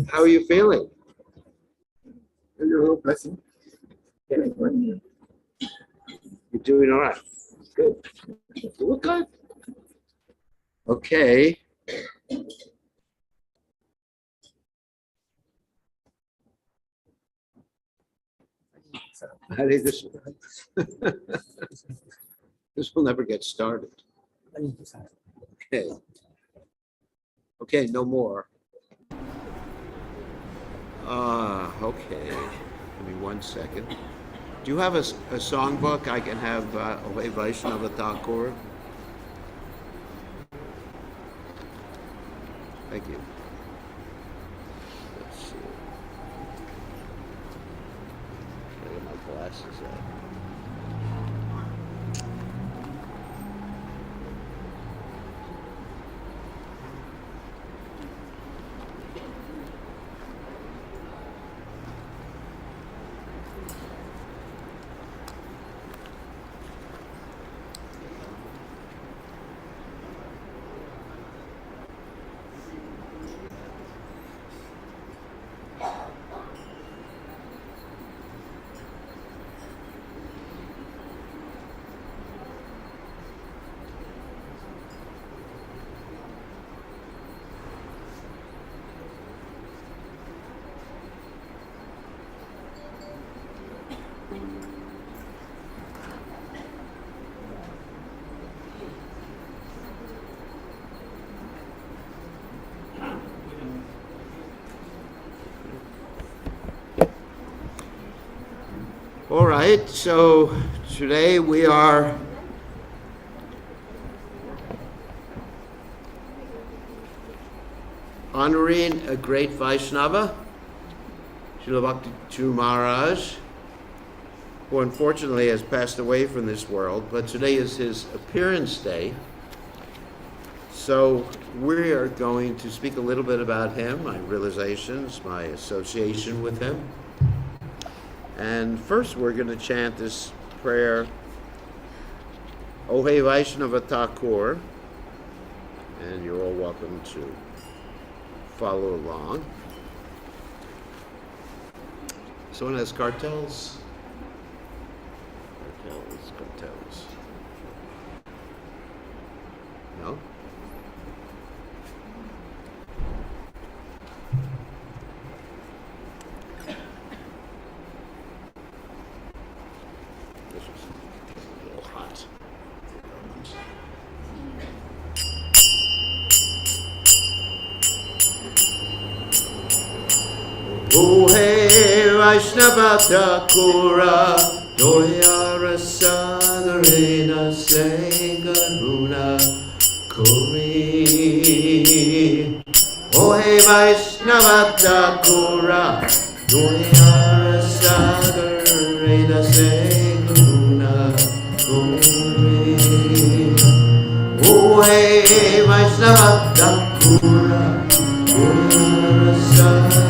How are you feeling? Your blessing. You're doing all right. Good. You look good. Okay. How did this? This will never get started. Okay. Okay, no more. Okay. Give me 1 second. Do you have a songbook I can have Ohe Vaishnava Thakur? Thank you. Let's see. Where are my glasses at? All right, so today we are honoring a great Vaishnava, Srila Bhakti Maharaj, who unfortunately has passed away from this world, but today is his appearance day. So we are going to speak a little bit about him, my realizations, my association with him. And first we're going to chant this prayer, Ohe Vaishnava Thakur, and you're all welcome to follow along. Someone has cartels? Cartels. No? Ohe Vaishnava Thakura Doya Rasagarena Se Karuna Kori. Ohe Vaishnava Thakura Doya Rasagarena Se Karuna Kori. Ohe Vaishnava Thakura Doya Rasagarena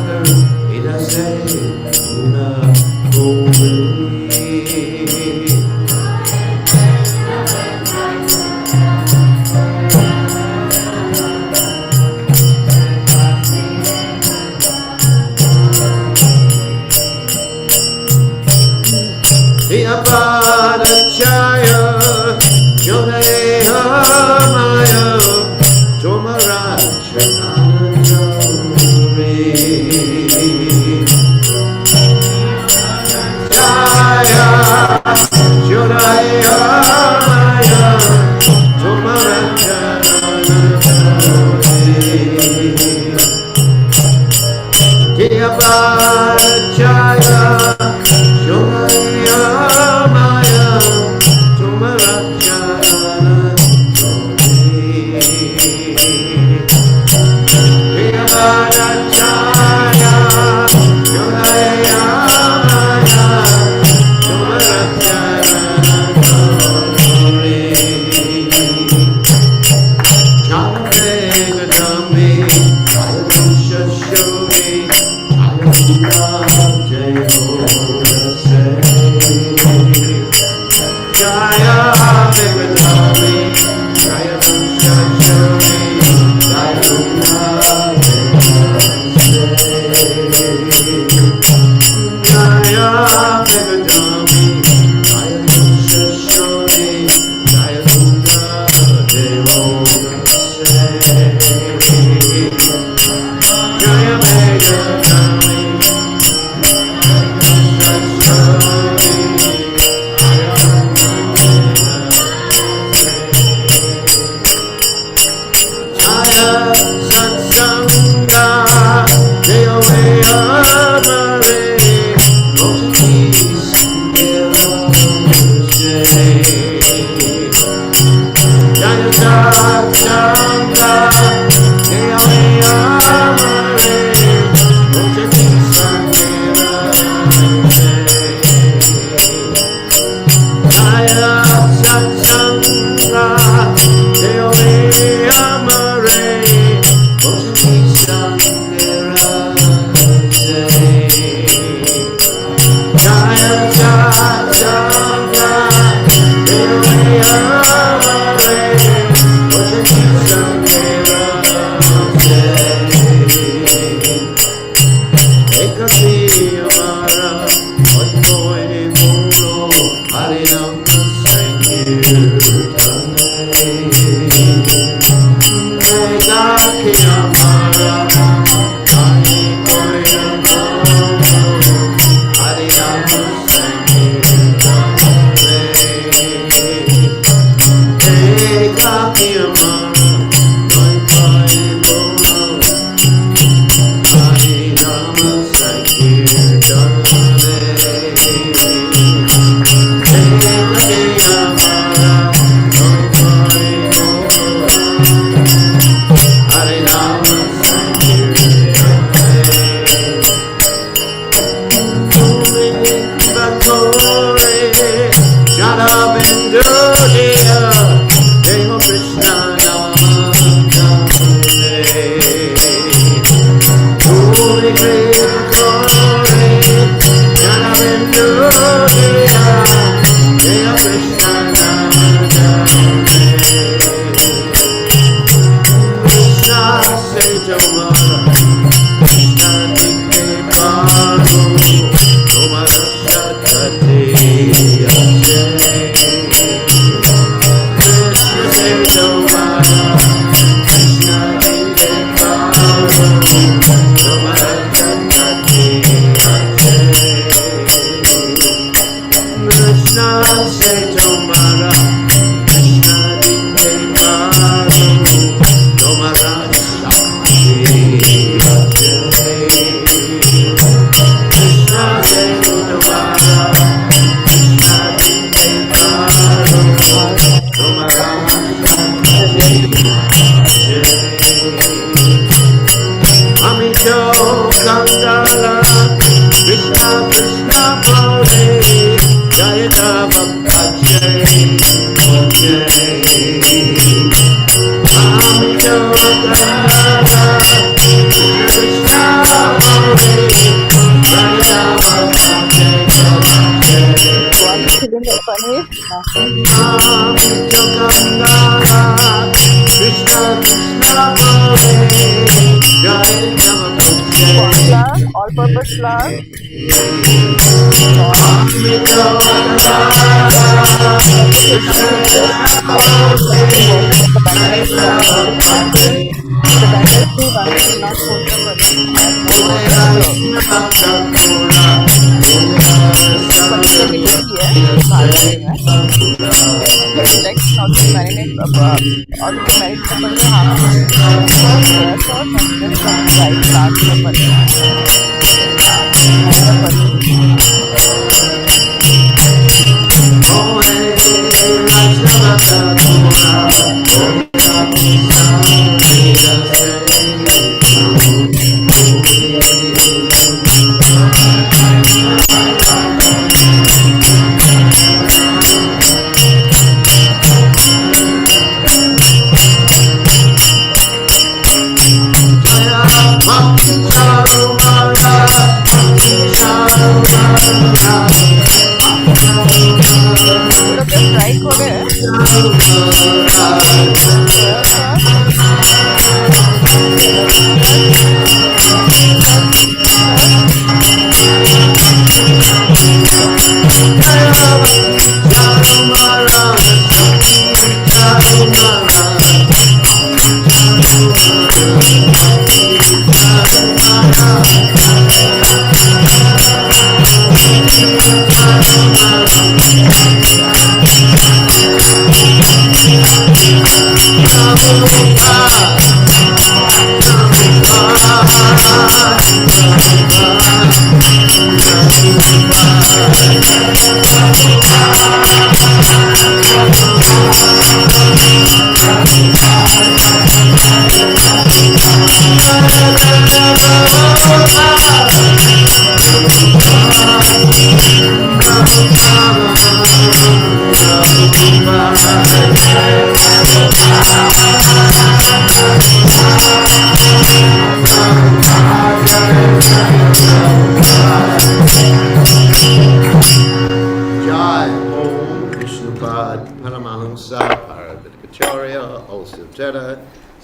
all-purpose flour,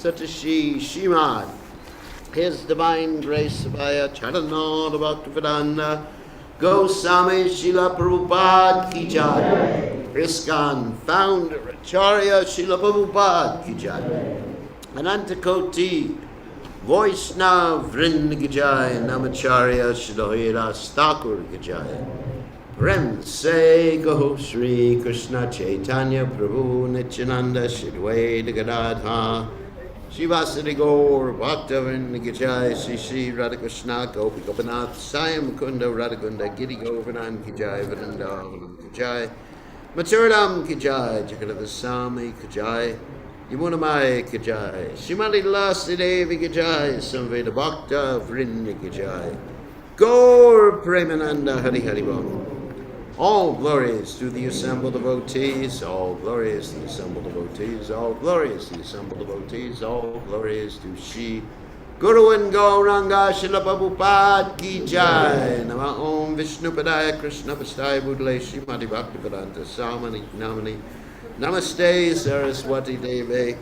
Satashi Shimad, His Divine Grace Vaya Charanada Bhaktivedanta Goswami Srila Prabhupada Ki Jai. ISKCON Founder Acharya Srila Prabhupada Ki Jai. Anantakoti Vaishnava Vrinda Ki Jai. Namacharya Srila Haridas Thakur Ki Jai. Prem Se Gaho Shri Krishna Chaitanya Prabhu Nityananda Shri Advaita Gadadha Shivasati Gaur Bhaktavinda Ki Jai. Shri Shri Radhakrishna Gopi Gopinath Sayam Mukunda Radhakunda Giri Govardhan Ki Jai. Vrindavan Ki Jai. Mathuradam Ki Jai. Jagadava Sami Ki Jai. Yamunamai Ki Jai. Shrimati Lasi Devi Ki Jai. Samveda Bhakta Vrinda Ki Jai. Gaur Premananda Hari Hari Bol. All glories to the assembled devotees, all glories to the assembled devotees, all glories to the assembled devotees, all glories to Shri Guru and Gauranga Srila Prabhupada Ki Jai. Nama Om Vishnu Padaya Krishna Pastaya Budale Srimati Bhaktivedanta Samani Namani Namaste Saraswati Deve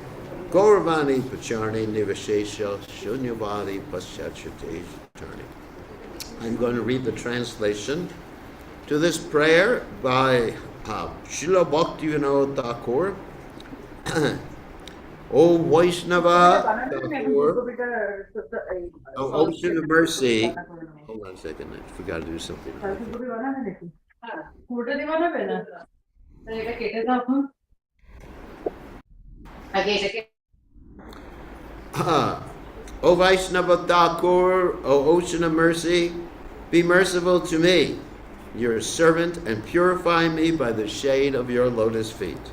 Gauravani Pacharni Nivashesha Shunyavadi Paschachate Charni. I'm going to read the translation to this prayer by Srila Bhakti Thakur. O Vaishnava Thakur, O Ocean of Mercy. Hold on a second, I forgot to do something. O Vaishnava Thakur, O Ocean of Mercy, be merciful to me, your servant, and purify me by the shade of your lotus feet.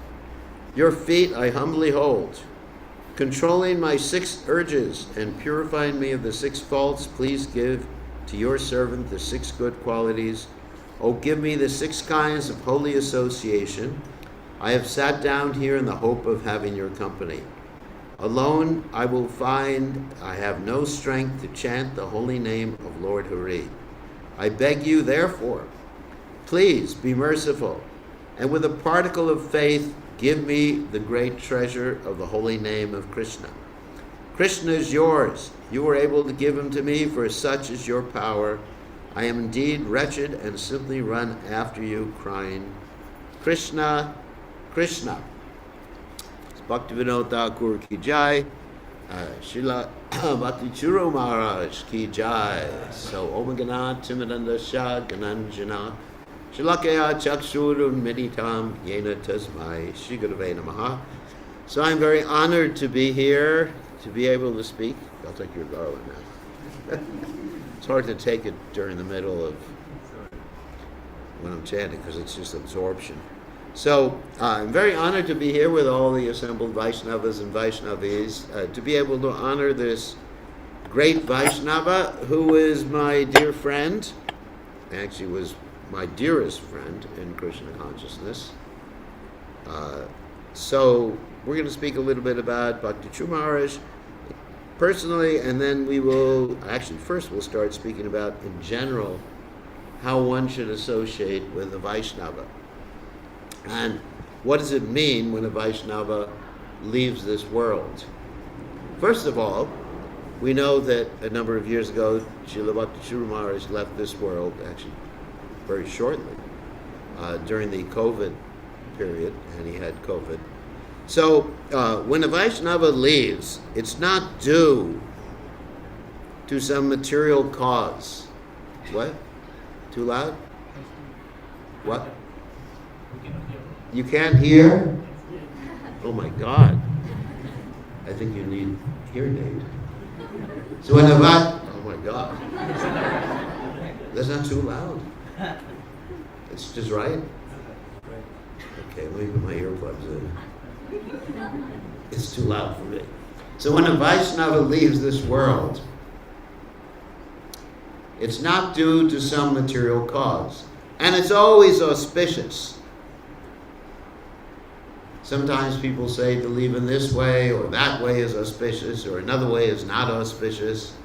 Your feet I humbly hold. Controlling my 6 urges and purifying me of the 6 faults, please give to your servant the 6 good qualities. O give me the 6 kinds of holy association. I have sat down here in the hope of having your company. Alone I will find I have no strength to chant the holy name of Lord Hari. I beg you, therefore, please be merciful, and with a particle of faith, give me the great treasure of the holy name of Krishna. Krishna is yours. You were able to give him to me, for such is your power. I am indeed wretched and simply run after you, crying, Krishna, Krishna. Bhaktivinoda Thakur Ki Jai. Srila Bhakti Charu Maharaj Ki Jai. So Om Ganat Timidanda Shad Gananjana Shalakaya Chakshurun Meditam Yena Tasmai Shri Gurave Namaha. So I'm very honored to be here, to be able to speak. I'll take your garland now. It's hard to take it during the middle of when I'm chanting because it's just absorption. So I'm very honored to be here with all the assembled Vaishnavas and Vaishnavis, to be able to honor this great Vaishnava who is my dear friend, actually was my dearest friend in Krishna consciousness. So we're going to speak a little bit about Bhakti Charu Maharaj personally, and then we will, actually first we'll start speaking about in general how one should associate with a Vaishnava. And what does it mean when a Vaishnava leaves this world? First of all, we know that a number of years ago, Srila Bhakti Charu Maharaj left this world, actually very shortly, during the COVID period, and he had COVID. So when a Vaishnava leaves, it's not due to some material cause. What? Too loud? What? You can't hear? Oh my God. I think you need hearing aid. So when oh my God. That's not too loud. It's just right. Okay, let me put my earplugs in. It's too loud for me. So when a Vaishnava leaves this world, it's not due to some material cause. And it's always auspicious. Sometimes people say to leave in this way or that way is auspicious or another way is not auspicious.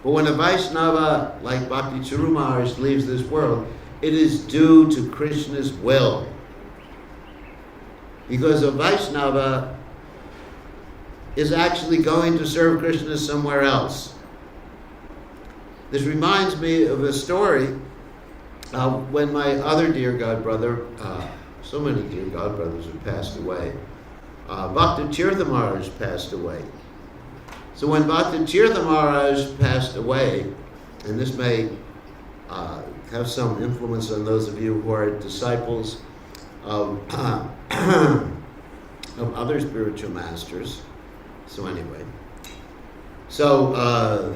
But when a Vaishnava like Bhakti Charu Maharaj leaves this world, it is due to Krishna's will. Because a Vaishnava is actually going to serve Krishna somewhere else. This reminds me of a story when my other dear godbrother, so many dear godbrothers have passed away, Bhakti Tirtha Maharaj passed away. So when Bhakti Tirtha Maharaj passed away, and this may have some influence on those of you who are disciples of other spiritual masters. So anyway,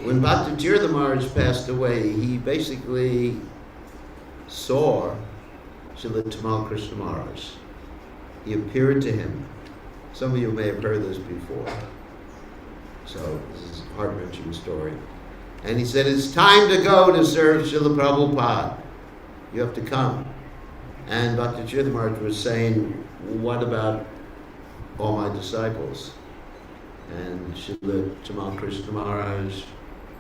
when Bhakti Tirtha Maharaj passed away, he basically saw Srila Tamal Krishna Maharaj. He appeared to him. Some of you may have heard this before. So this is a heart-wrenching story. And he said, it's time to go to serve Srila Prabhupada. You have to come. And Bhakti Tirtha Maharaj was saying, what about all my disciples? And Srila Tamal Krishna Maharaj,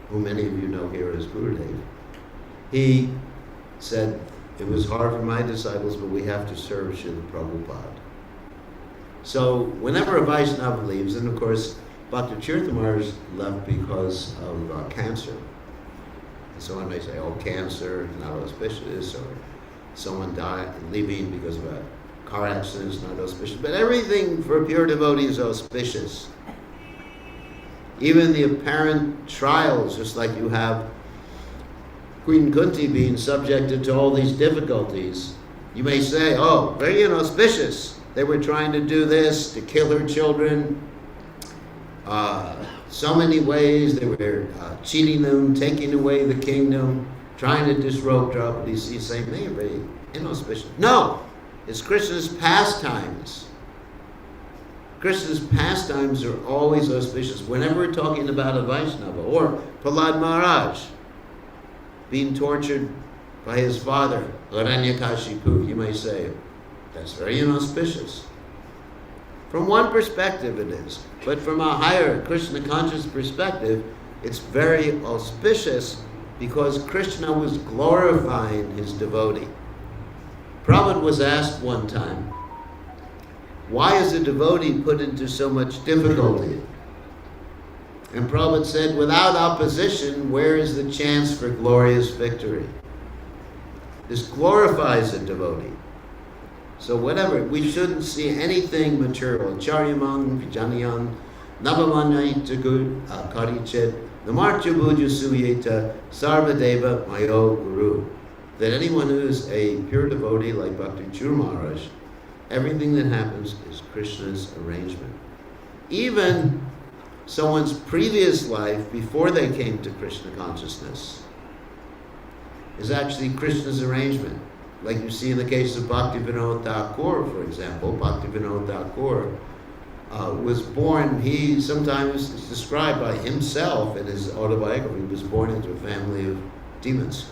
who many of you know here as Gurudev, he said, it was hard for my disciples, but we have to serve Srila Prabhupada. So whenever a Vaishnava leaves, and of course, Bhakti Tirtha Maharaj left because of cancer. And someone may say, oh, cancer, not auspicious, or someone died leaving because of a car accident is not auspicious. But everything for a pure devotee is auspicious. Even the apparent trials, just like you have Queen Kunti being subjected to all these difficulties, you may say, oh, very inauspicious. They were trying to do this, to kill her children. So many ways they were cheating them, taking away the kingdom, trying to disrobe Draupadi. He's saying, they are very inauspicious. No, it's Krishna's pastimes. Krishna's pastimes are always auspicious. Whenever we're talking about a Vaishnava, or Prahlad Maharaj being tortured by his father, Hiranyakashipu, you may say, that's very inauspicious. From one perspective it is, but from a higher Krishna conscious perspective, it's very auspicious because Krishna was glorifying his devotee. Prabhupada was asked one time, why is a devotee put into so much difficulty? And Prabhupada said, without opposition, where is the chance for glorious victory? This glorifies a devotee. So whatever, we shouldn't see anything material. Charyamang, Vijanayang, Navamanayitagur, Karichit, Namarcha Buja Suyeta, Sarvadeva Mayo Guru. That anyone who is a pure devotee like Bhakti Charu Maharaj, everything that happens is Krishna's arrangement. Even someone's previous life before they came to Krishna consciousness is actually Krishna's arrangement. Like you see in the case of Bhakti Vinod Thakur, for example. Bhakti Vinod Thakur was born, he sometimes is described by himself in his autobiography, he was born into a family of demons.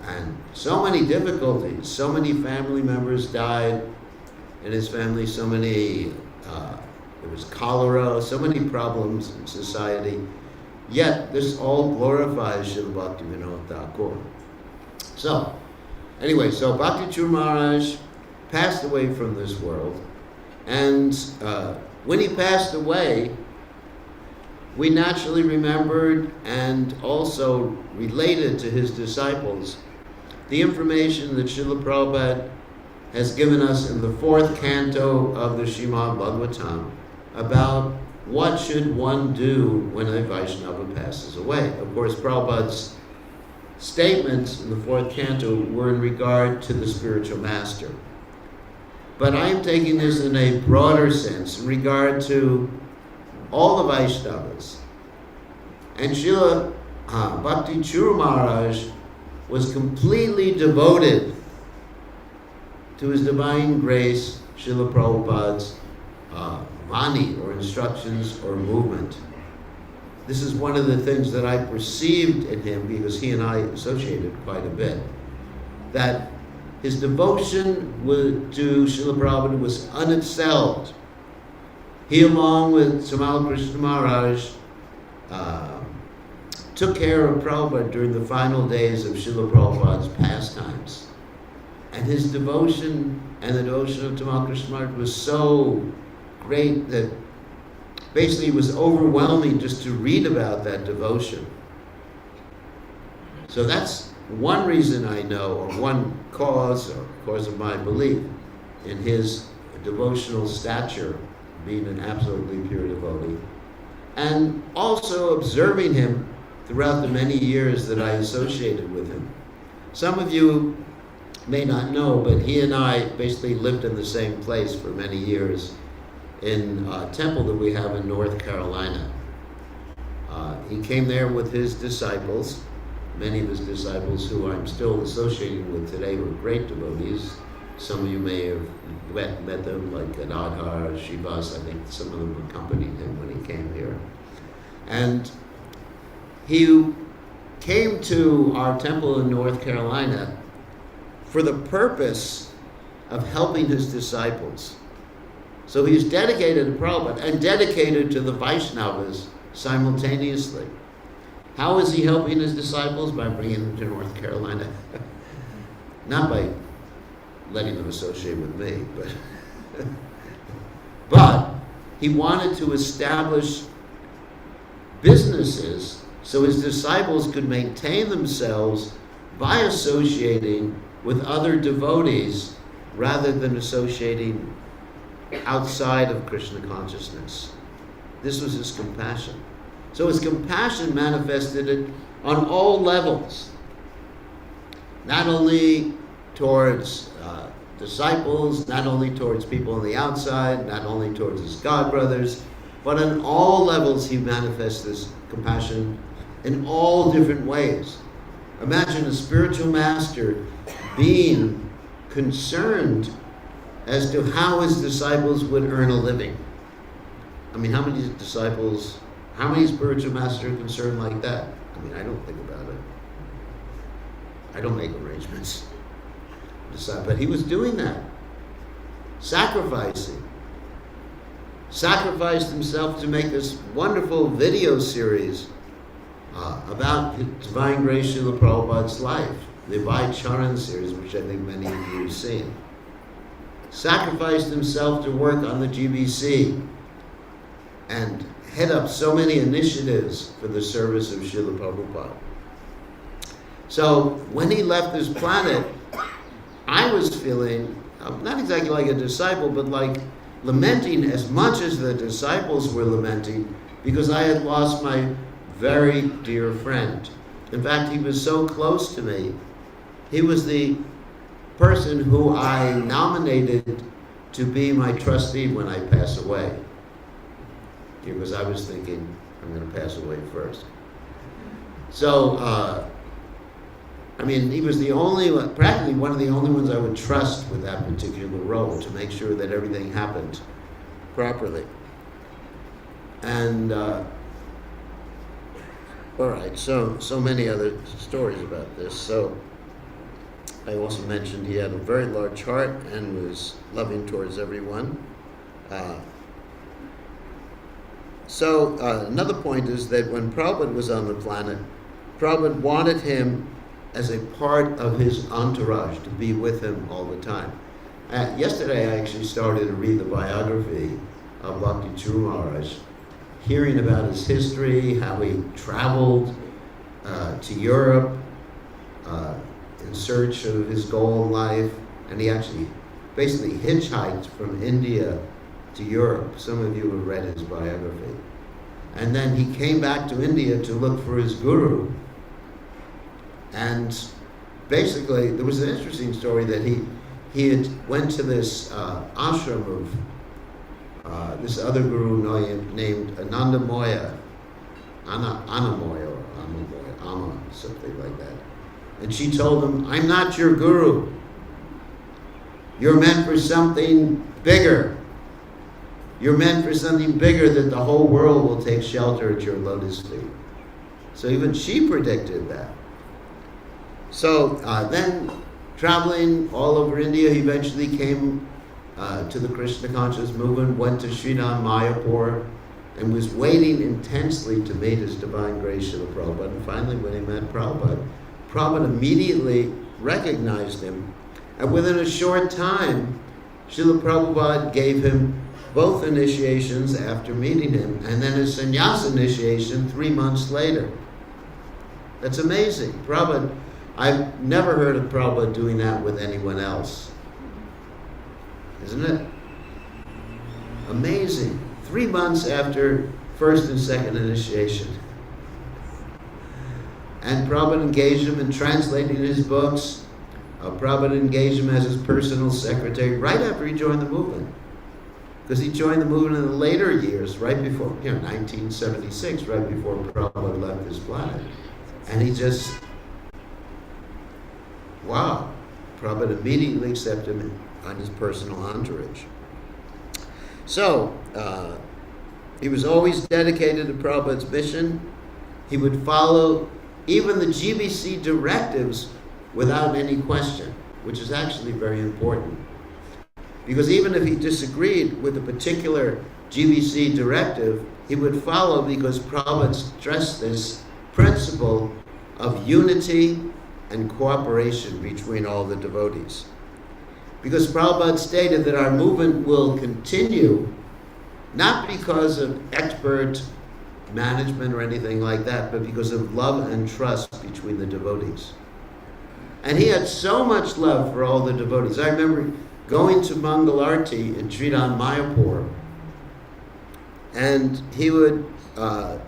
And so many difficulties, so many family members died in his family, so many, there was cholera, so many problems in society. Yet this all glorifies Srila Bhakti Vinod Thakur. So, anyway, so Bhakti Charu Maharaj passed away from this world, and when he passed away, we naturally remembered and also related to his disciples the information that Srila Prabhupada has given us in the 4th canto of the Srimad Bhagavatam about what should one do when a Vaishnava passes away? Of course, Prabhupada's statements in the fourth canto were in regard to the spiritual master. But I am taking this in a broader sense in regard to all the Vaishnavas. And Srila Bhakti Charu Maharaj was completely devoted to His Divine Grace, Srila Prabhupada's Vani, or instructions or movement. This is one of the things that I perceived in him, because he and I associated quite a bit, that his devotion to Srila Prabhupada was unexcelled. He, along with Tamal Krishna Maharaj, took care of Prabhupada during the final days of Srila Prabhupada's pastimes. And his devotion and the devotion of Tamal Krishna Maharaj was so great that basically it was overwhelming just to read about that devotion. So that's one reason I know, or one cause of my belief in his devotional stature, being an absolutely pure devotee, and also observing him throughout the many years that I associated with him. Some of you may not know, but he and I basically lived in the same place for many years in a temple that we have in North Carolina. He came there with his disciples. Many of his disciples, who I'm still associated with today, were great devotees. Some of you may have met them, like Adhar, Shivas. I think some of them accompanied him when he came here. And he came to our temple in North Carolina for the purpose of helping his disciples. So he's dedicated to Prabhupada and dedicated to the Vaishnavas simultaneously. How is he helping his disciples? By bringing them to North Carolina. Not by letting them associate with me, but he wanted to establish businesses so his disciples could maintain themselves by associating with other devotees rather than associating outside of Krishna consciousness. This was his compassion. So his compassion manifested it on all levels, not only towards disciples, not only towards people on the outside, not only towards his godbrothers, but on all levels he manifests this compassion in all different ways. Imagine a spiritual master being concerned as to how his disciples would earn a living. I mean, how many spiritual masters are concerned like that? I mean, I don't think about it. I don't make arrangements. But he was doing that. Sacrificed himself to make this wonderful video series about Divine Grace Srila Prabhupada's life, the Abhay Charan series, which I think many of you have seen. Sacrificed himself to work on the GBC and head up so many initiatives for the service of Srila Prabhupada. So when he left this planet, I was feeling, not exactly like a disciple, but like lamenting as much as the disciples were lamenting, because I had lost my very dear friend. In fact, he was so close to me. He was the person who I nominated to be my trustee when I pass away, because I was thinking, I'm going to pass away first. So, he was the only one, practically one of the only ones I would trust with that particular role to make sure that everything happened properly. And, all right, so many other stories about this. So I also mentioned he had a very large heart and was loving towards everyone. Another point is that when Prabhupada was on the planet, Prabhupada wanted him as a part of his entourage, to be with him all the time. Yesterday I actually started to read the biography of Bhakti Charu Maharaj, hearing about his history, how he traveled to Europe in search of his goal in life, and he actually basically hitchhiked from India to Europe. Some of you have read his biography. And then he came back to India to look for his guru. And basically, there was an interesting story that he had went to this ashram of this other guru named Anandamoya, Anamoya or Amamoya, Ama, something like that. And she told him, I'm not your guru. You're meant for something bigger. You're meant for something bigger, that the whole world will take shelter at your lotus feet. So even she predicted that. So then, traveling all over India, he eventually came to the Krishna conscious movement, went to Sridham Mayapur, and was waiting intensely to meet his divine grace, Srila Prabhupada. And finally, when he met Prabhupada, Prabhupada immediately recognized him. And within a short time, Srila Prabhupada gave him both initiations after meeting him, and then a sannyasa initiation 3 months later. That's amazing. Prabhupada, I've never heard of Prabhupada doing that with anyone else. Isn't it? Amazing. 3 months after first and second initiation. And Prabhupada engaged him in translating his books. Prabhupada engaged him as his personal secretary right after he joined the movement. Because he joined the movement in the later years, right before, 1976, right before Prabhupada left this planet. And he just, wow. Prabhupada immediately accepted him on his personal entourage. So, he was always dedicated to Prabhupada's mission. He would follow even the GBC directives without any question, which is actually very important. Because even if he disagreed with a particular GBC directive, he would follow, because Prabhupada stressed this principle of unity and cooperation between all the devotees. Because Prabhupada stated that our movement will continue not because of expert management or anything like that, but because of love and trust between the devotees. And he had so much love for all the devotees. I remember going to Mangalarti in Sridham Mayapur, and he would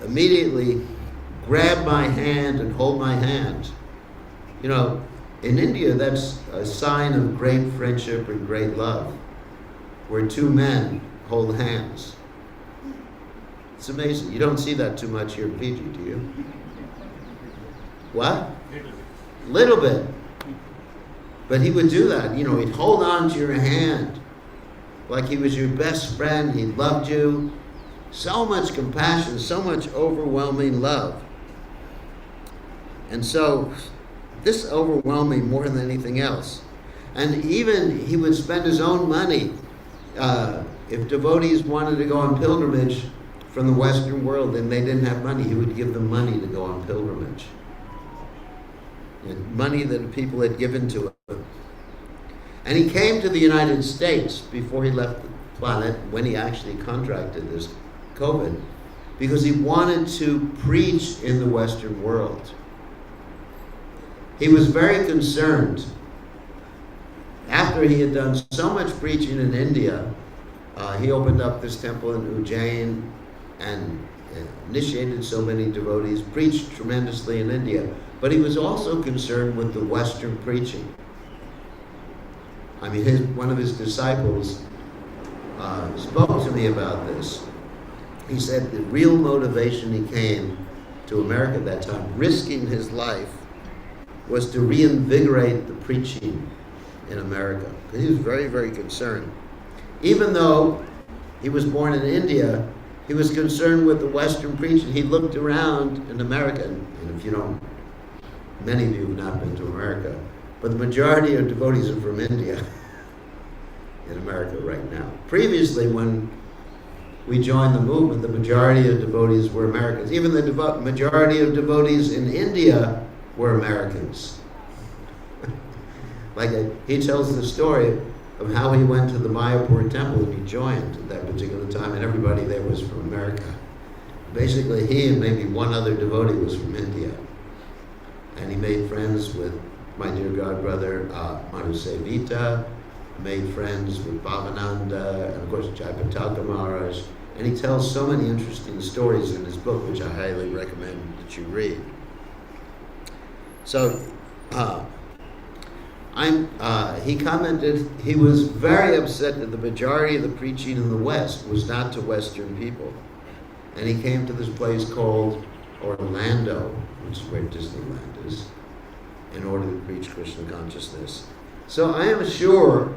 immediately grab my hand and hold my hand. You know, in India, that's a sign of great friendship and great love, where two men hold hands. It's amazing. You don't see that too much here in Fiji, do you? What? Little bit. But he would do that. You know, he'd hold on to your hand like he was your best friend. He loved you. So much compassion, so much overwhelming love. And so, this overwhelmed me more than anything else. And even he would spend his own money. If devotees wanted to go on pilgrimage from the Western world and they didn't have money, he would give them money to go on pilgrimage. And money that people had given to him. And he came to the United States before he left the planet, when he actually contracted this COVID, because he wanted to preach in the Western world. He was very concerned. After he had done so much preaching in India, he opened up this temple in Ujjain and initiated so many devotees, preached tremendously in India. But he was also concerned with the Western preaching. I mean, one of his disciples spoke to me about this. He said the real motivation he came to America at that time, risking his life, was to reinvigorate the preaching in America. He was very, very concerned. Even though he was born in India, he was concerned with the Western preaching. He looked around in America, and if you don't, many of you have not been to America, but the majority of devotees are from India in America right now. Previously, when we joined the movement, the majority of devotees were Americans. Even the majority of devotees in India were Americans. He tells the story of how he went to the Mayapur temple and he joined at that particular time, and everybody there was from America. Basically, he and maybe one other devotee was from India. And he made friends with my dear godbrother, Madhu Sevita, made friends with Bhavananda and of course Jayapataka Maharaj. And he tells so many interesting stories in his book, which I highly recommend that you read. So, he commented he was very upset that the majority of the preaching in the West was not to Western people. And he came to this place called Orlando, which is where Disneyland is, in order to preach Krishna consciousness. So I am sure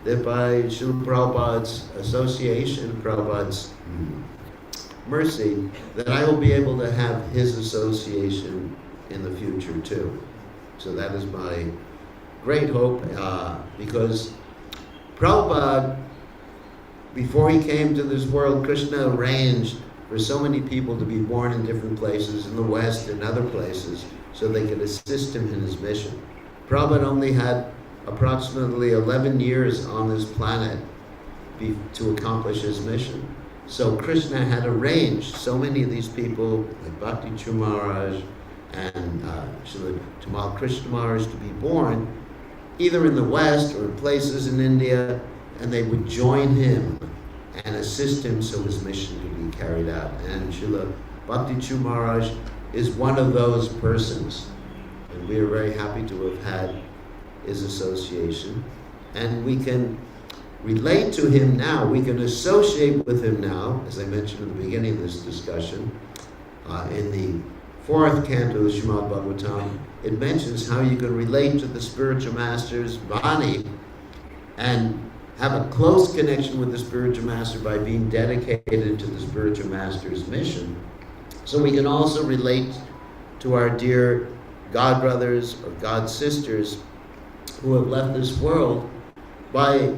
that by Srila Prabhupada's association, Prabhupada's mercy, that I will be able to have his association in the future too. So that is my great hope, because Prabhupada, before he came to this world, Krishna arranged for so many people to be born in different places in the West and other places so they could assist him in his mission. Prabhupada only had approximately 11 years on this planet to accomplish his mission. So Krishna had arranged so many of these people, like Bhakti Maharaj and Srila Tamal Krishna Maharaj, to be born either in the West or in places in India, and they would join him and assist him so his mission could be carried out. And Srila Bhakti Maharaj is one of those persons. And we are very happy to have had his association. And we can relate to him now, we can associate with him now, as I mentioned in the beginning of this discussion, in the 4th canto of Srimad Bhagavatam, it mentions how you can relate to the spiritual master's Vani and have a close connection with the spiritual master by being dedicated to the spiritual master's mission. So we can also relate to our dear God brothers or God sisters who have left this world by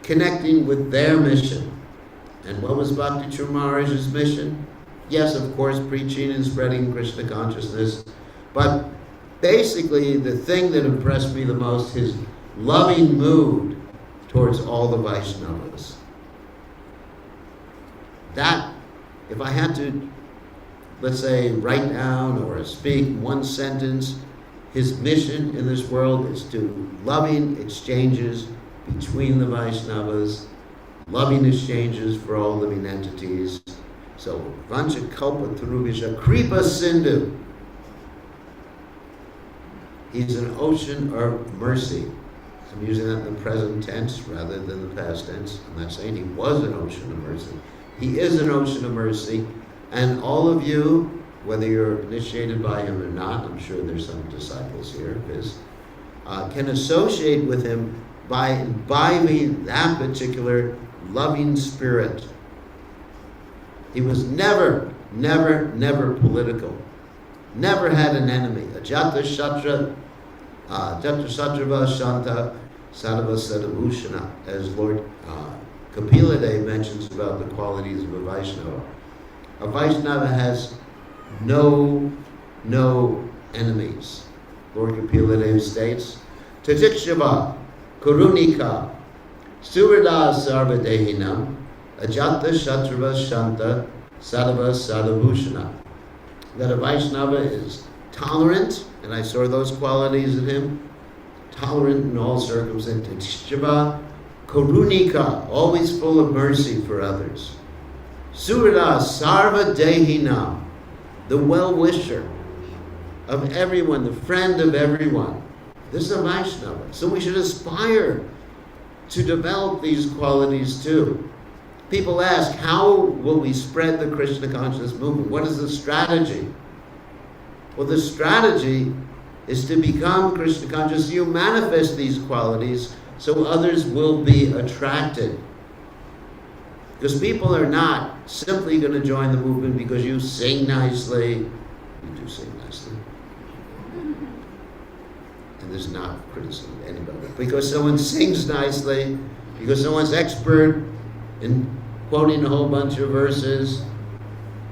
connecting with their mission. And what was Bhakti Maharaj's mission? Yes, of course, preaching and spreading Krishna consciousness. But basically, the thing that impressed me the most, his loving mood towards all the Vaishnavas. That, if I had to, let's say, write down or speak one sentence, his mission in this world is to loving exchanges between the Vaishnavas, loving exchanges for all living entities. So, Vancha Kalpa Tarubhisha Kripa Sindhu. He's an ocean of mercy. I'm using that in the present tense rather than the past tense. I'm not saying he was an ocean of mercy. He is an ocean of mercy. And all of you, whether you're initiated by him or not, I'm sure there's some disciples here of his, can associate with him by imbibing that particular loving spirit. He was never political. Never had an enemy. Ajata Shatra, Jata Shatrava Shanta Sadhava Sadhabhushana, as Lord Kapila Dev mentions about the qualities of a Vaishnava. A Vaishnava has no enemies. Lord Kapila Dev states, Tatikshava, Kurunika, Surada Sarvadehinam, Ajata Shatrava Shanta Sadhava Sadhabhushana. That a Vaishnava is tolerant, and I saw those qualities in him, tolerant in all circumstances. Shiva Karunika, always full of mercy for others. Surada Sarva Dehina, the well-wisher of everyone, the friend of everyone. This is a Vaishnava. So we should aspire to develop these qualities too. People ask, how will we spread the Krishna consciousness movement? What is the strategy? Well, the strategy is to become Krishna conscious. You manifest these qualities so others will be attracted. Because people are not simply going to join the movement because you sing nicely. You do sing nicely. And there's not criticism of anybody. Because someone sings nicely, because someone's expert in quoting a whole bunch of verses,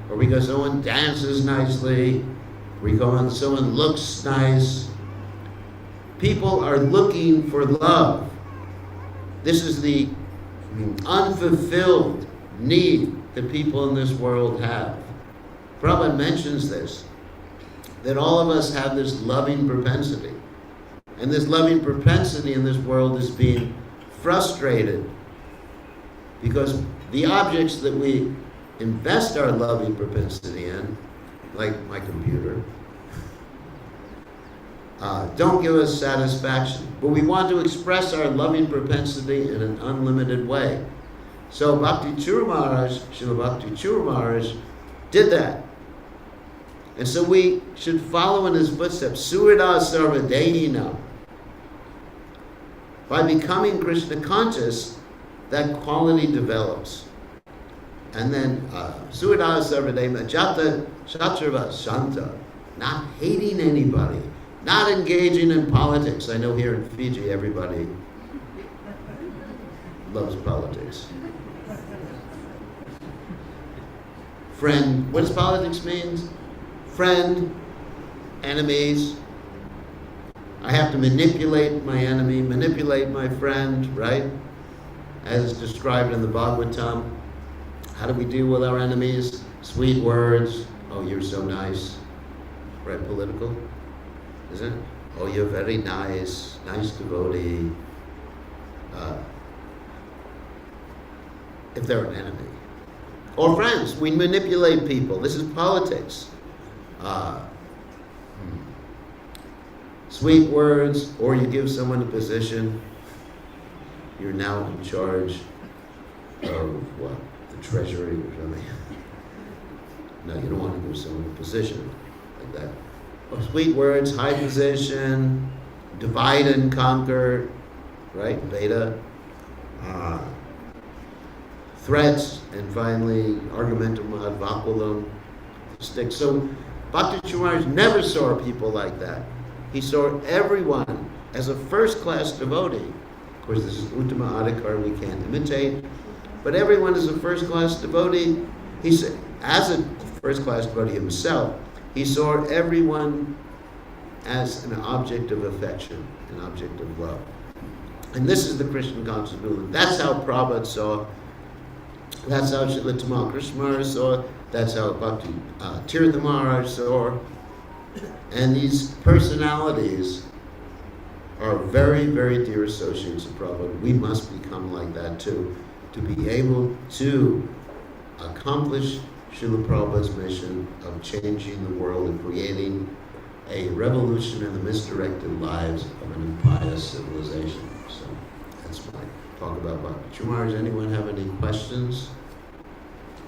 or because someone dances nicely, or because someone looks nice. People are looking for love. This is the unfulfilled need that people in this world have. Prabhupada mentions this, that all of us have this loving propensity. And this loving propensity in this world is being frustrated because the objects that we invest our loving propensity in, like my computer, don't give us satisfaction. But we want to express our loving propensity in an unlimited way. So Bhakti Charu Maharaj, Srila Bhakti Charu Maharaj, did that. And so we should follow in his footsteps. Surida Sarvadehina. By becoming Krishna conscious, that quality develops. And then Surida Sarvadehina, Jata Shatrava Shanta. Not hating anybody. Not engaging in politics. I know here in Fiji everybody loves politics. Friend, what does politics mean? Friend, enemies. I have to manipulate my enemy, manipulate my friend, right? As described in the Bhagavatam. How do we deal with our enemies? Sweet words. Oh, you're so nice. Right, political? Is it? Oh, you're very nice. Nice devotee. If they're an enemy. Or friends, we manipulate people. This is politics. Sweet words, or you give someone a position. You're now in charge of what? The treasury or something. No, you don't want to give someone a position like that. Or sweet words, high position, divide and conquer, right? Veda. Threats, and finally, argumentum ad vacuum, stick. So, Bhakti Charu Maharaj never saw people like that. He saw everyone as a first-class devotee. Of course, this is Uttama Adhikar, we can't imitate. But everyone is a first-class devotee. He said, as a first-class devotee himself, he saw everyone as an object of affection, an object of love. And this is the Krishna conscious movement. That's how Prabhupada saw. That's how Srila Tamal Krishna Maharaj saw. That's how Bhakti Tirtha Maharaj saw. And these personalities are very, very dear associates of Prabhupada. We must become like that too, to be able to accomplish Srila Prabhupada's mission of changing the world and creating a revolution in the misdirected lives of an impious civilization. So that's my talk about Bhakti Charu Maharaj. Anyone have any questions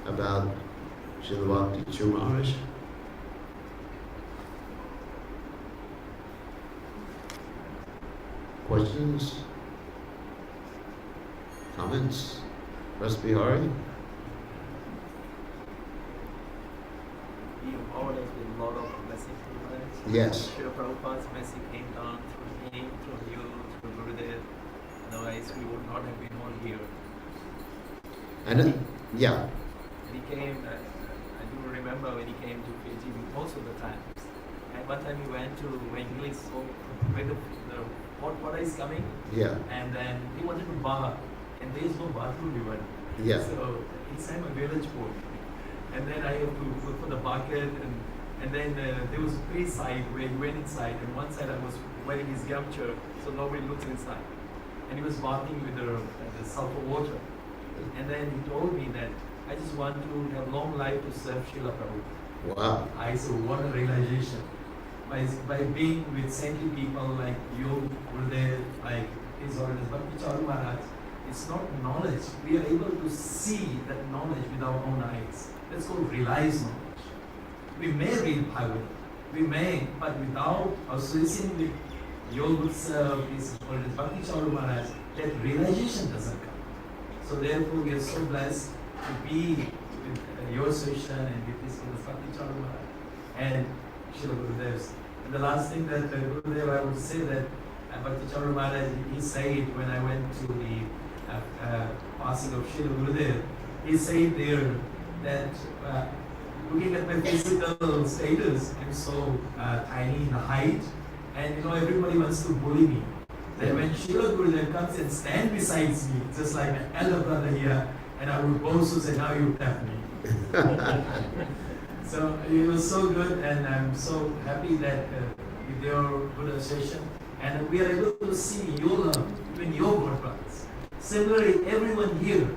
about Srila Bhakti Charu Maharaj? Questions? Comments? Rasbihari? He always with a lot of blessing from Maharaj. Yes. Srila Prabhupada's blessing came down through him, through you, through Gurudev. Otherwise, we would not have been all here. And yeah. He came, I do remember when he came to Fiji most of the times. And one time he went to, when he was so, when the hot water is coming, Yeah. and then he wanted to bath, and there is no bathroom even. Yeah. So he sang a village pool. And then I have to look for the bucket, and then there was three sides where he went inside, and one side I was wearing his gamcher, so nobody looks inside. And he was bathing with the sulfur water. And then he told me that I just want to have long life to serve Srila Prabhupada. Wow. I said, what a realization. By being with saintly people like you, Gurudev, like His Holiness Bhakti Charu Maharaj, it's not knowledge. We are able to see that knowledge with our own eyes. That's called realized knowledge. We may read Bhagavad, we may, but without associating with your good self, His Holiness Bhakti Charu Maharaj, that realization doesn't come. So therefore, we are so blessed to be with your association and with His Holiness Bhakti Charu Maharaj and Srila Gurudev's. And the last thing that Gurudev, I would say that Bhakti Charu Maharaj, he said when I went to the passing of Srila Gurudev, he said there that looking at my physical status, I'm so tiny in height, and everybody wants to bully me. Then when Srila Gurudev comes and stands beside me, just like my elder brother here, and I would boast to say, now you tap me. So it was so good, and I'm so happy that with your good association, And we are able to see your love between your God brothers. Similarly, everyone here,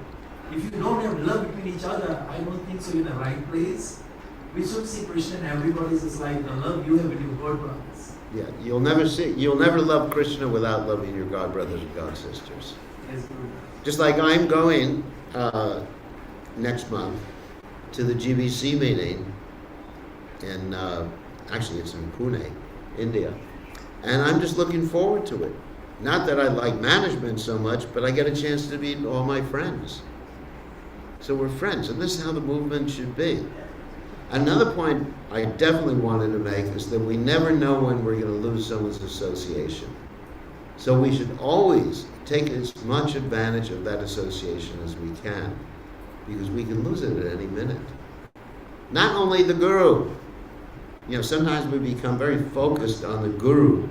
if you don't have love between each other, I don't think so you're in the right place. We should see Krishna in everybody's is like the love you have with your God brothers. Yeah, you'll never love Krishna without loving your God brothers and God sisters. Yes, Guru. Just like I'm going next month to the GBC meeting in, actually it's in Pune, India. And I'm just looking forward to it. Not that I like management so much, but I get a chance to meet all my friends. So we're friends, and this is how the movement should be. Another point I definitely wanted to make is that we never know when we're going to lose someone's association. So we should always take as much advantage of that association as we can, because we can lose it at any minute. Not only the Guru. You know, sometimes we become very focused on the Guru,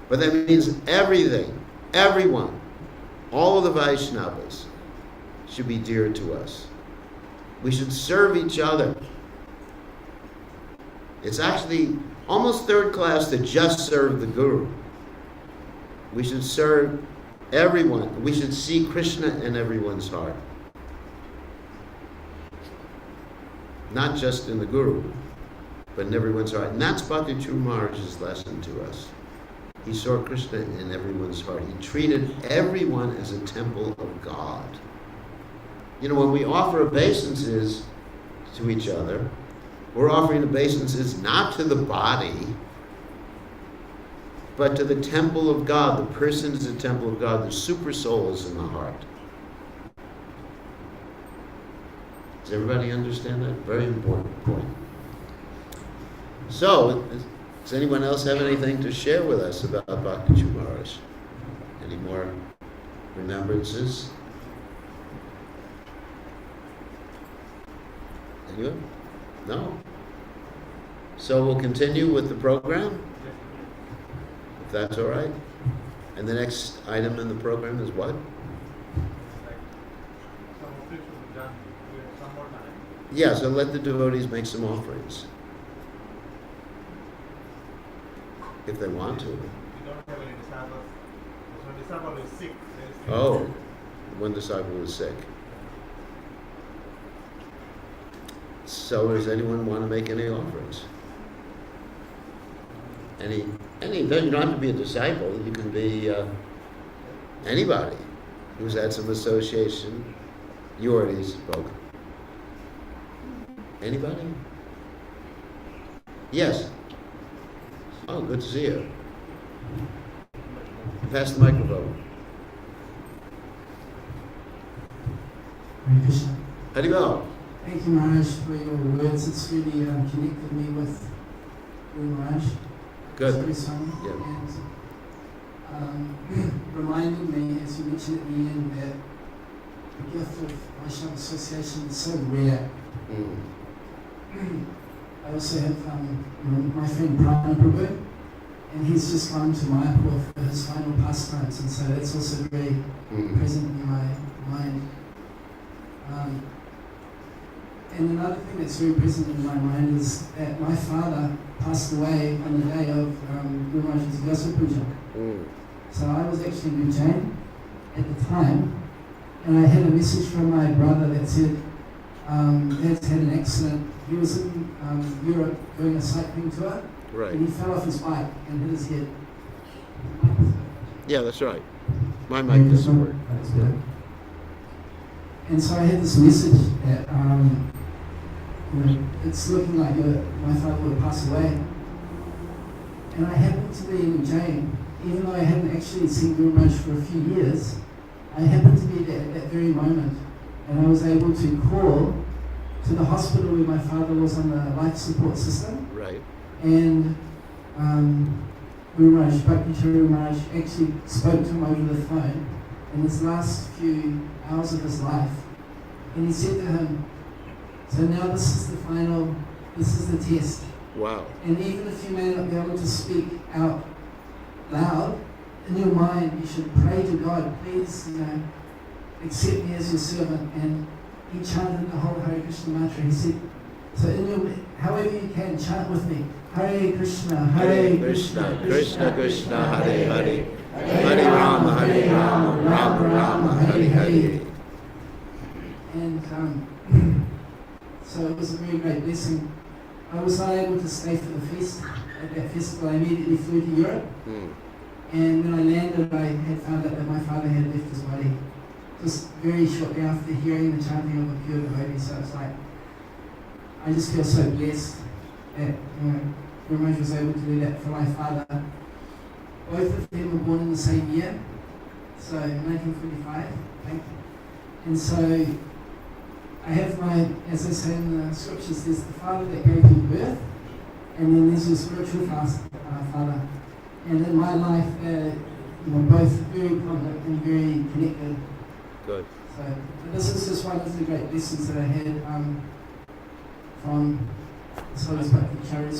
but that means everything, everyone, all of the Vaishnavas should be dear to us. We should serve each other. It's actually almost third class to just serve the Guru. We should serve everyone. We should see Krishna in everyone's heart. Not just in the Guru, but in everyone's heart. And that's Bhakti Maharaj's lesson to us. He saw Krishna in everyone's heart. He treated everyone as a temple of God. You know, when we offer obeisances to each other, we're offering obeisances not to the body, but to the temple of God. The person is the temple of God. The super soul is in the heart. Does everybody understand that? Very important point. So, does anyone else have anything to share with us about Bhakti Maharaj? Any more remembrances? Anyone? No? So we'll continue with the program, if that's all right. And the next item in the program is what? Yeah, so let the devotees make some offerings. If they want to. We don't have any disciples. When disciple is sick, Oh, one disciple is sick. So does anyone want to make any offerings? Any, you don't have to be a disciple. You can be anybody who's had some association. You already spoke. Anybody? Yes. Oh, good to see you. Pass the microphone. Hare Krishna. How'd you go? Thank you, Maharaj, for your words. It's really connected me with Guru Maharaj. Good. Charu Swami, Yeah. and reminding me, as you mentioned at the end, that the gift of Vaishnava association is so rare. I also have my friend Prana Prabhu, and he's just gone to Mayapur for his final pastimes, and so that's also very present in my mind. And another thing that's very present in my mind is that my father passed away on the day of Guru Maharaj's Vyasa Puja. So I was actually in Ujjain at the time, and I had a message from my brother that said, Dad's had an accident. He was in Europe doing a cycling tour, Right. and he fell off his bike and hit his head. Yeah, that's right. My mic doesn't work. That's good. And so I had this message that it's looking like my father would pass away. And I happened to be in Ujjain, even though I hadn't actually seen Guru Maharaj for a few years. I happened to be there at that very moment, and I was able to call to the hospital where my father was on the life support system. Right. And Guru Maharaj, Bhakti Maharaj, actually spoke to him over the phone in his last few hours of his life. And he said to him, so now this is the final, this is the test. Wow. And even if you may not be able to speak out loud, in your mind you should pray to God, please, accept me as your servant. And he chanted the whole Hare Krishna mantra. He said, So however you can, chant with me. Hare Krishna, Hare Krishna, Krishna Krishna, Hare Hare, Hare Rama, Rama Rama, Hare Hare. And so it was a very great blessing. I was not able to stay for the feast. At that festival, I immediately flew to Europe. And when I landed, I had found out that my father had left his body. Just very shortly after hearing the chanting of the pure devotee. So it's like, I just feel so blessed that Guru Maharaj was able to do that for my father. Both of them were born in the same year, so 1945. And so I have as I say in the scriptures, there's the father that gave you birth, and then there's your spiritual father. And in my life, both very prominent and very connected. Good. So this is just one of the great lessons that I had from this Holy Bhakti Charu,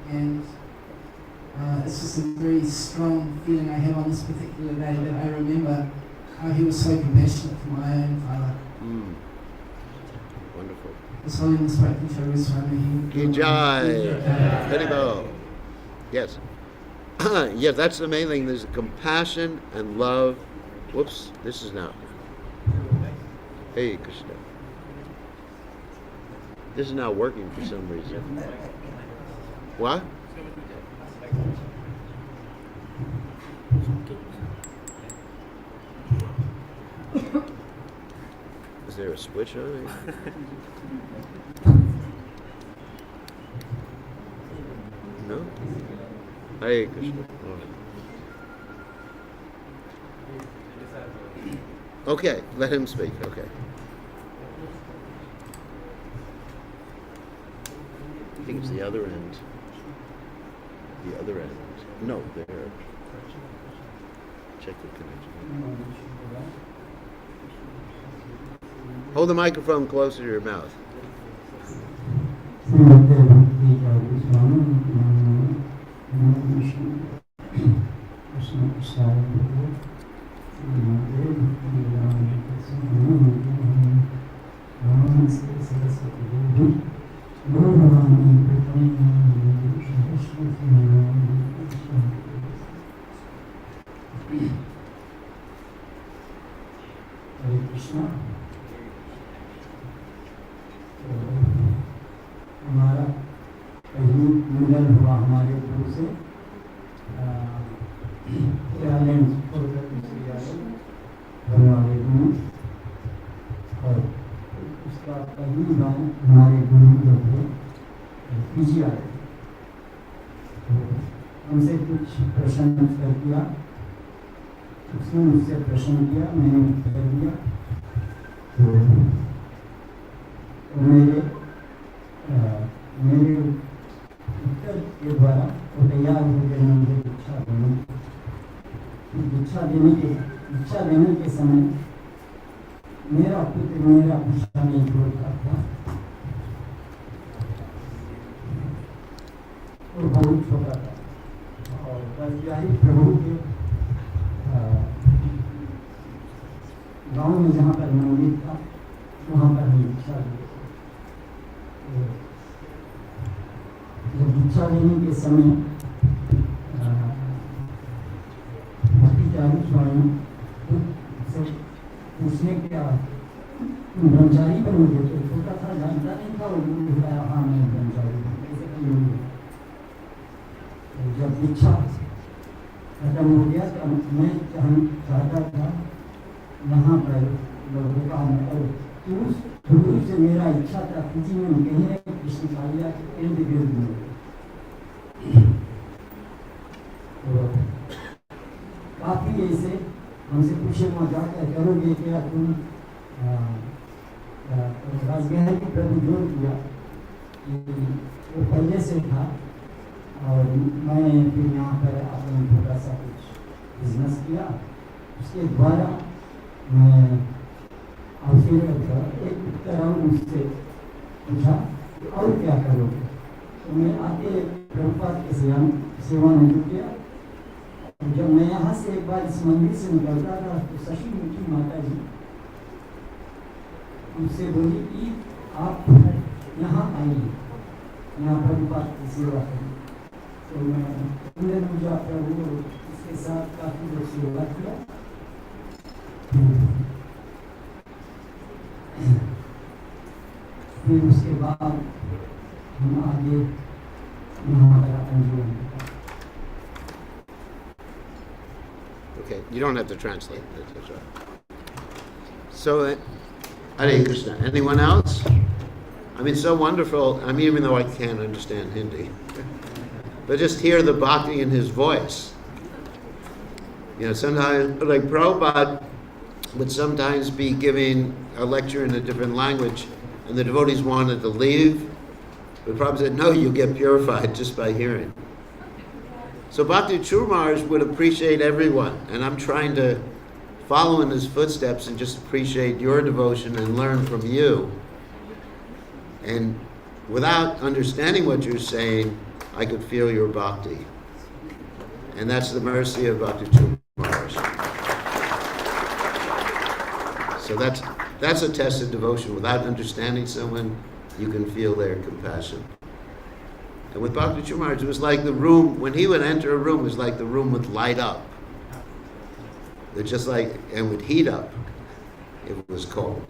and it's just a very strong feeling I have on this particular day that I remember how he was so compassionate for my own father. Wonderful. His Holiness Bhakti Charu. Ki Jai. Haribol. Yes. Yes, that's the main thing. There's compassion and love. Whoops, this is now. Hey, Krishna. This is not working for some reason. What? Is there a switch on it? No? Hey, Krishna. Okay, let him speak. Okay. I think it's the other end. The other end. No, there. Check the connection. Hold the microphone closer to your mouth. हमारा कहीं मिलन हुआ हमारे गुरु से हमारे गुरु और उसका पहली बार हमारे गुरु जो थे पीजी आए तो हमसे कुछ प्रश्न उत्तर किया उसने मुझसे प्रश्न किया मैंने उत्तर दिया तो मेरे उत्तर के द्वारा वो तैयार हो गए मुझे दीक्षा देने के समय मेरा पुत्र मेरा पूछा नहीं बोलता था और बहुत छोटा था और बस प्रभु के गांव में जहाँ पर मंदिर था वहाँ पर हम दीक्षा दिए जब दीक्षा लेने के समय भक्ति चारू स्वामी से पूछने क्या ब्रह्मचारी बनोगे तो छोटा था जानता नहीं था और बताया हाँ मैं ब्रह्मचारी कैसे कहोगे जब दीक्षा खत्म हो गया तो मैं चाहता था यहाँ पर लोगों का शुरू से मेरा इच्छा था किसी में कहीं ना कृष्ण कालिया के इर्द गिर्द में काफी ऐसे हमसे पूछे वहाँ जाकर करोगे क्या तुम राजगहर के प्रति जोर किया वो पहले से था और मैं फिर यहाँ पर अपना छोटा सा कुछ बिजनेस किया उसके द्वारा मैं और फिर एक तरह उससे पूछा और क्या करोगे तो मैं आके प्रभुपाद के सेवा में जुट गया जब मैं यहाँ से एक बार इस मंदिर से निकलता था तो शशि मुखी माता जी मुझसे बोली कि आप यहाँ आई, यहाँ प्रभुपाद की सेवा करी। तो मैं पूरे पूजा प्रभु इसके साथ काफ़ी लोग सेवा किया। फिर उसके बाद हम आगे यहाँ पर अंजुमन। Okay, you don't have to translate. That's right. So, Hare Krishna. Anyone else? I mean, so wonderful. I mean, even though I can't understand Hindi, but just hear the bhakti in his voice. You know, sometimes, like Prabhupada would sometimes be giving a lecture in a different language, and the devotees wanted to leave, but Prabhupada said, no, you get purified just by hearing. So Bhakti Charu Maharaj would appreciate everyone, and I'm trying to follow in his footsteps and just appreciate your devotion and learn from you. And without understanding what you're saying, I could feel your bhakti. And that's the mercy of Bhakti Charu Maharaj. So that's a test of devotion. Without understanding someone, you can feel their compassion. And with Bhakti Charu Maharaj, it was like the room, when he would enter a room, it was like the room would light up. It just like, and would heat up if it was cold.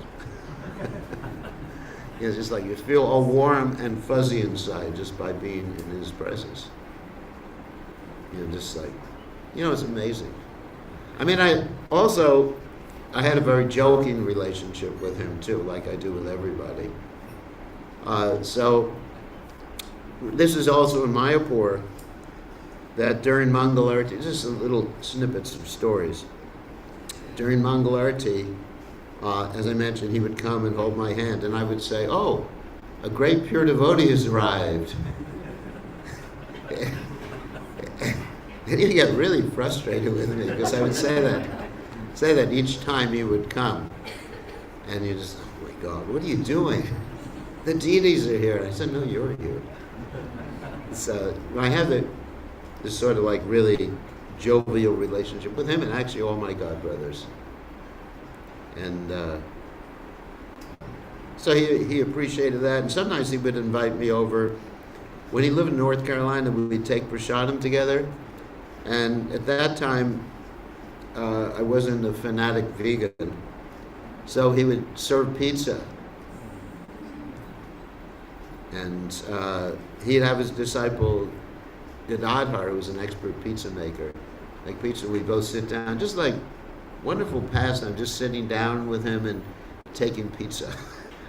It's just like you feel all warm and fuzzy inside just by being in his presence. You know, just like, you know, it's amazing. I mean, I had a very joking relationship with him too, like I do with everybody. So this is also in Mayapur, that during Mangalarti, just little snippets of stories. During Mangalarti, as I mentioned, he would come and hold my hand, and I would say, "Oh, a great pure devotee has arrived." And he'd get really frustrated with me because I would say that each time he would come, and you just, "Oh my God, what are you doing? The deities are here." And I said, "No, you're here." So I have this sort of like really jovial relationship with him, and actually all my godbrothers. And so he appreciated that, and sometimes he would invite me over. When he lived in North Carolina, we'd take prasadam together, and at that time I wasn't a fanatic vegan, so he would serve pizza. And he'd have his disciple Gadadhar, who was an expert pizza maker, make pizza. We'd both sit down, just like wonderful pastime, just sitting down with him and taking pizza.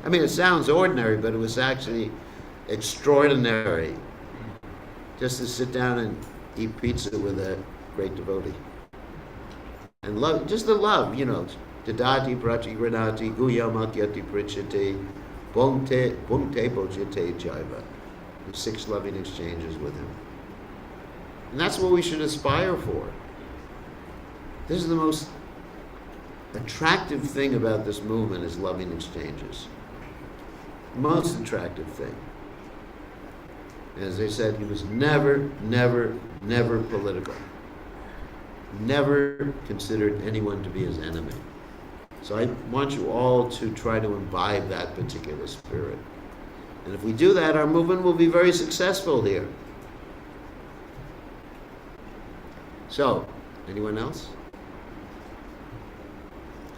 I mean, it sounds ordinary, but it was actually extraordinary just to sit down and eat pizza with a great devotee. And love, just the love, you know, Dadati Prati Granati Guyamatyati Prichati Bhunte Bhojite Jaiva. 6 loving exchanges with him. And that's what we should aspire for. This is the most attractive thing about this movement is loving exchanges. Most attractive thing. As I said, he was never political. Never considered anyone to be his enemy. So I want you all to try to imbibe that particular spirit. And if we do that, our movement will be very successful here. So, anyone else?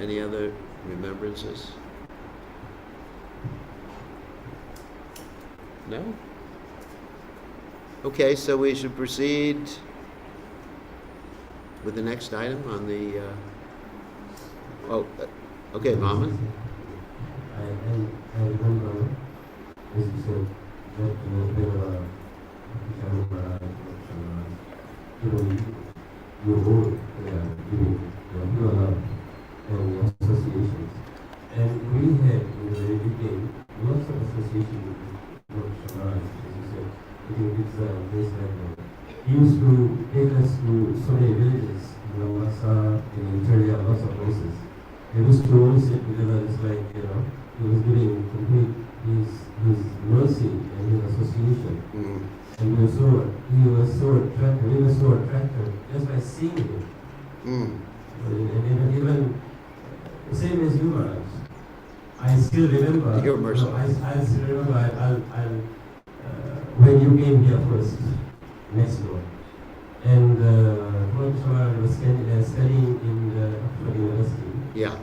Any other remembrances? No? Okay, so we should proceed with the next item on the... okay, Mama. I remember, as you said, that there were Charu Maharaj, you wrote giving your love and associations. And we had in the very beginning lots of association with Lord Maharaj, as you said. I think it's this like he used to take us to so many villages in Lamasa, in Italia, lots of places. He used to always sit together. It's like, you know, he was giving complete his mercy and his association. Mm. And we were so attracted just by seeing him. Mm. And even same as you, Maharaj. I still remember. You're merciful. I still remember. When you came here first, next door, and Maharaj was studying in the Oxford University. Yeah.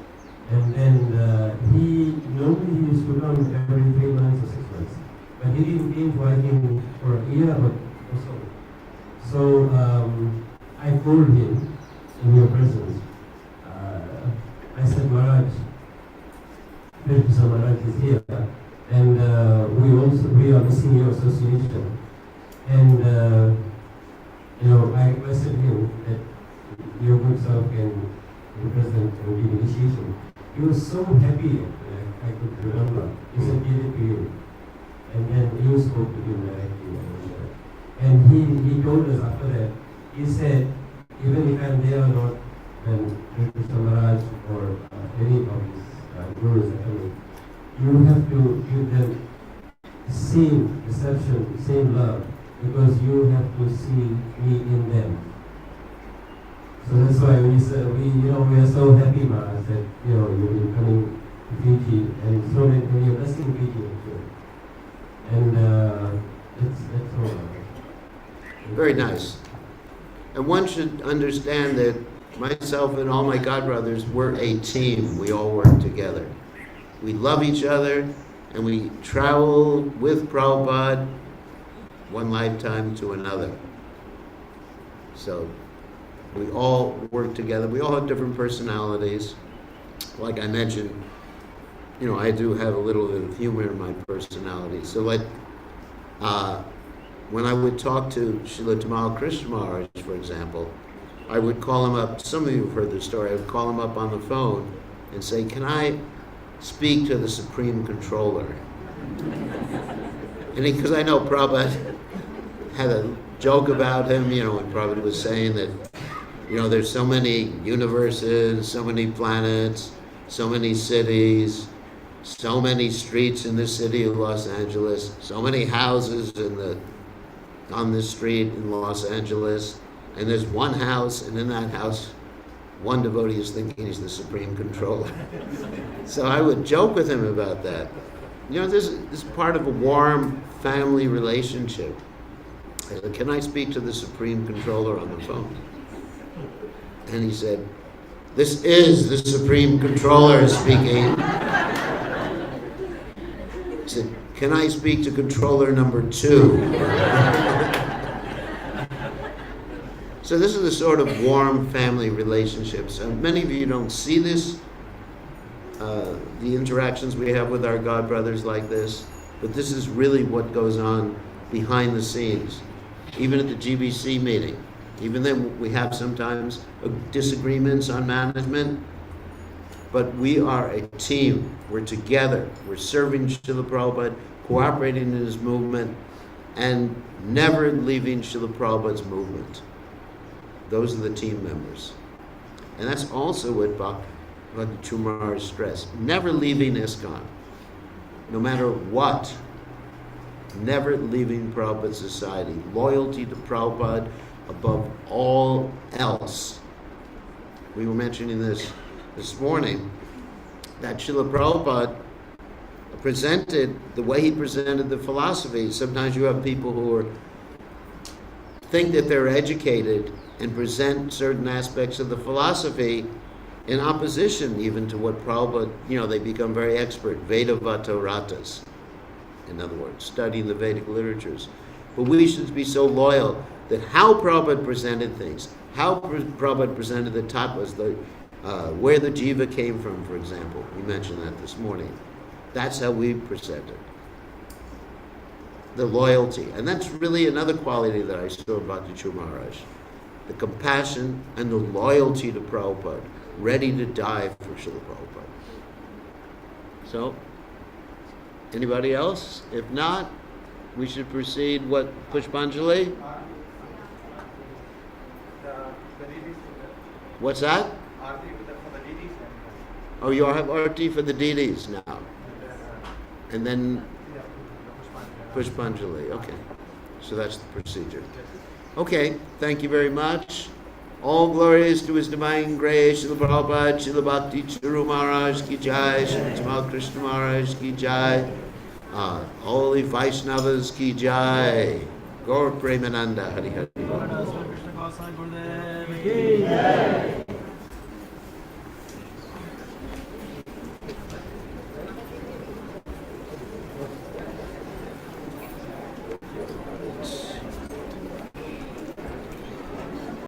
And then he normally used to come every 3 months or 6 months, but he didn't came for I think for a year or so. So I called him in your presence. I said, Maharaj, Maharaj is here, and we are missing your association. And I requested him that your good self can be present and give initiation. He was so happy. I could remember. He said, give it to you. And then you spoke to him directly. And he told us after that, he said, even if I'm there or not, and Krishna Maharaj or any of his gurus are coming, you have to give them the same reception, same love, because you have to see me in them. So that's why we are so happy, Maharaj, that you've been coming to Fiji, and so that you're blessing Fiji actually. And that's all. Very nice. And one should understand that myself and all my godbrothers, we're a team. We all work together. We love each other, and we travel with Prabhupada one lifetime to another. So we all work together. We all have different personalities. Like I mentioned, I do have a little bit of humor in my personality. So when I would talk to Srila Tamal Krishna Maharaj, for example, I would call him up. Some of you have heard the story. I would call him up on the phone and say, can I speak to the Supreme Controller? And because I know Prabhupada had a joke about him, when Prabhupada was saying that, there's so many universes, so many planets, so many cities, so many streets in the city of Los Angeles, so many houses on the street in Los Angeles, and there's one house, and in that house, one devotee is thinking he's the Supreme Controller. So I would joke with him about that. This is part of a warm family relationship. I said, can I speak to the Supreme Controller on the phone? And he said, this is the Supreme Controller speaking. He said, can I speak to Controller number 2? So this is a sort of warm family relationships. And many of you don't see this, the interactions we have with our godbrothers like this, but this is really what goes on behind the scenes. Even at the GBC meeting, even then we have sometimes disagreements on management, but we are a team. We're together. We're serving Srila Prabhupada, cooperating in his movement, and never leaving Srila Prabhupada's movement. Those are the team members. And that's also what Bhakti Maharaj stressed. Never leaving ISKCON, no matter what. Never leaving Prabhupada society. Loyalty to Prabhupada above all else. We were mentioning this morning, that Srila Prabhupada presented, the way he presented the philosophy. Sometimes you have people who think that they're educated and present certain aspects of the philosophy in opposition even to what Prabhupada, they become very expert, Vedavata Ratas. In other words, studying the Vedic literatures. But we should be so loyal that how Prabhupada presented things, how Prabhupada presented the tattvas, where the jiva came from, for example. We mentioned that this morning. That's how we present it. The loyalty. And that's really another quality that I saw about the Charu Maharaj. The compassion and the loyalty to Prabhupada, ready to die for Srila Prabhupada. So, anybody else? If not, we should proceed. Pushpanjali? The ladies, What's that? for the ladies. Oh, you have arti for the deities now. And then Pushpanjali. Okay. So that's the procedure. Okay, thank you very much. All glory is to His Divine Grace. Srila Prabhupada, Srila Bhakti, Charu Maharaj ki jai, Srila Tamal Krishna Maharaj ki jai, Holy Vaishnavas ki jai, Gaur Premananda, Hari Hari. Krishna Goswami Gurudev ki jai.